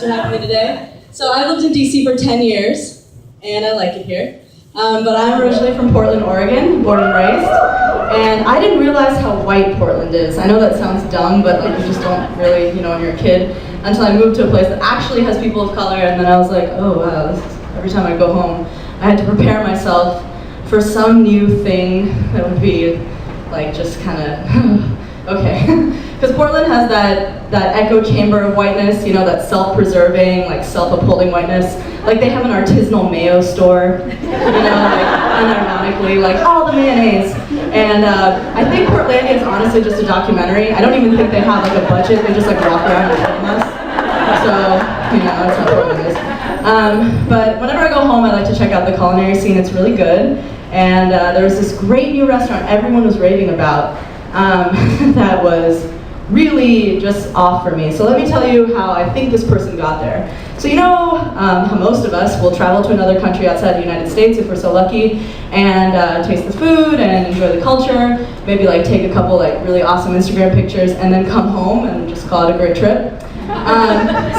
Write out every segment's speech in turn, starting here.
Thanks for having me today. So I lived in DC for 10 years, and I like it here. But I'm originally from Portland, Oregon, born and raised. And I didn't realize how white Portland is. I know that sounds dumb, but like you just don't really, when you're a kid, until I moved to a place that actually has people of color, and then I was like, oh wow, every time I go home, I had to prepare myself for some new thing that would be like just kind of, okay. Because Portland has that echo chamber of whiteness, that self-preserving, like self-upholding whiteness. Like they have an artisanal mayo store, like unironically, like all the mayonnaise. And I think Portlandia is honestly just a documentary. I don't even think they have like a budget, they just like walk around and film us. So, that's how Portland is. But whenever I go home, I like to check out the culinary scene. It's really good. And there was this great new restaurant everyone was raving about that was really just off for me. So let me tell you how I think this person got there. So how most of us will travel to another country outside the United States if we're so lucky, and taste the food and enjoy the culture, maybe like take a couple like really awesome Instagram pictures and then come home and just call it a great trip.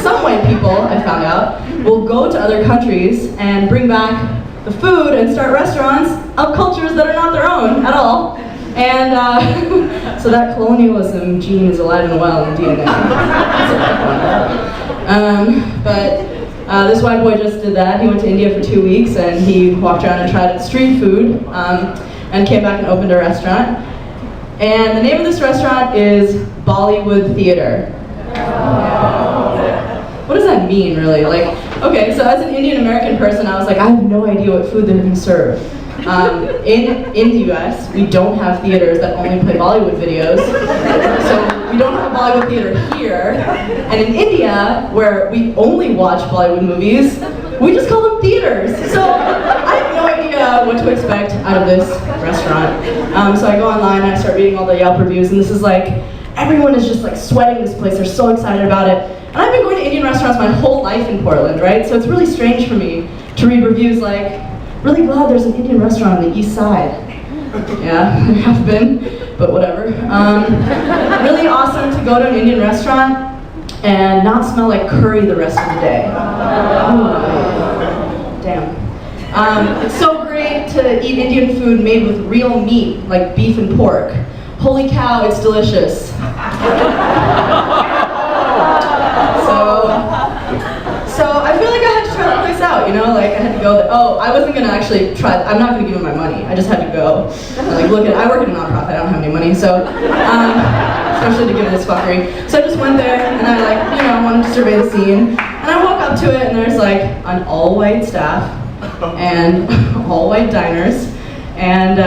Some white people, I found out, will go to other countries and bring back the food and start restaurants of cultures that are not their own at all. And so that colonialism gene is alive and well in DNA. But this white boy just did that. He went to India for 2 weeks and he walked around and tried street food and came back and opened a restaurant. And the name of this restaurant is Bollywood Theater. What does that mean, really? Okay, so as an Indian American person, I was like, I have no idea what food they're going to serve. In the US, we don't have theaters that only play Bollywood videos. So we don't have a Bollywood theater here. And in India, where we only watch Bollywood movies, we just call them theaters. So I have no idea what to expect out of this restaurant. So I go online and I start reading all the Yelp reviews, and this is like, everyone is just like sweating this place. They're so excited about it. And I've been going to Indian restaurants my whole life in Portland, right? So it's really strange for me to read reviews like, really glad there's an Indian restaurant on the east side. Yeah, there have been, but whatever. Really awesome to go to an Indian restaurant and not smell like curry the rest of the day. Damn. It's so great to eat Indian food made with real meat, like beef and pork. Holy cow, it's delicious. So I feel like I had to try the place out, I had to go there. Oh, I wasn't gonna actually try, I'm not gonna give him my money. I just had to go. I work at a nonprofit, I don't have any money, so, especially to give this fuckery. So I just went there, and I wanted to survey the scene. And I walk up to it, and there's an all-white staff, and all-white diners. And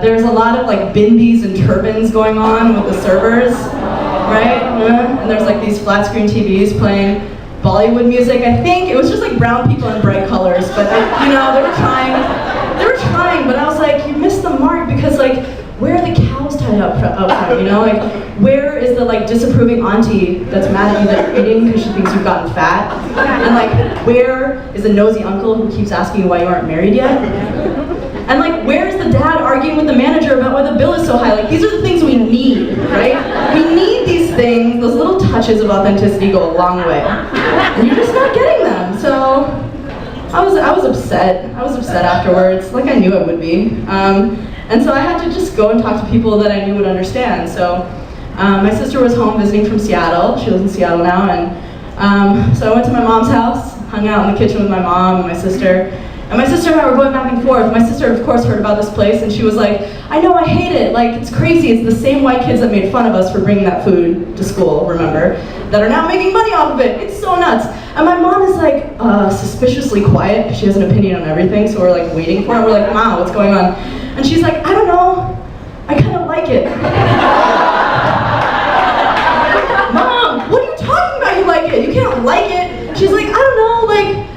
there's a lot of bimbies and turbans going on with the servers, right? And there's these flat screen TVs playing Bollywood music. I think it was just brown people in bright colors, but they were trying, but I was like, you missed the mark, because where are the cows tied up front, where is the disapproving auntie that's mad at you that you're eating because she thinks you've gotten fat? And where is the nosy uncle who keeps asking you why you aren't married yet? And where's the dad arguing with the manager about why the bill is so high? These are the things we need, right? We need these things, those little touches of authenticity go a long way. And you're just not getting them. So I was upset. I was upset afterwards, like I knew I would be. And so I had to just go and talk to people that I knew would understand. So my sister was home visiting from Seattle. She lives in Seattle now. And so I went to my mom's house, hung out in the kitchen with my mom and my sister. And my sister and I were going back and forth. My sister, of course, heard about this place, and she was like, I know, I hate it. It's crazy. It's the same white kids that made fun of us for bringing that food to school, remember, that are now making money off of it. It's so nuts. And my mom is suspiciously quiet, because she has an opinion on everything, so we're waiting for her. We're like, Mom, what's going on? And she's like, I don't know. I kind of like it. Mom, what are you talking about? You like it? You can't like it. She's like, I don't know,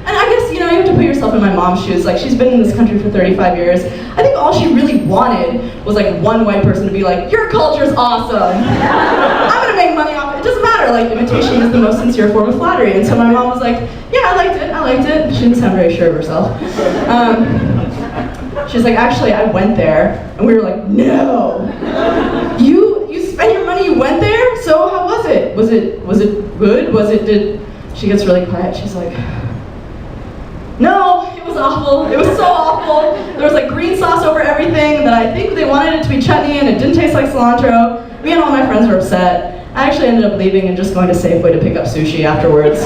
and I guess, you have to put yourself in my mom's shoes. She's been in this country for 35 years. I think all she really wanted was one white person to be like, your culture's awesome. I'm gonna make money off it. It doesn't matter, imitation is the most sincere form of flattery. And so my mom was like, yeah, I liked it. She didn't sound very sure of herself. She's like, actually, I went there, and we were like, no. You spent your money, you went there? So how was it? Was it good? she gets really quiet. She's like, no, it was awful. It was so awful. There was like green sauce over everything that I think they wanted it to be chutney and it didn't taste like cilantro. Me and all my friends were upset. I actually ended up leaving and just going to Safeway to pick up sushi afterwards.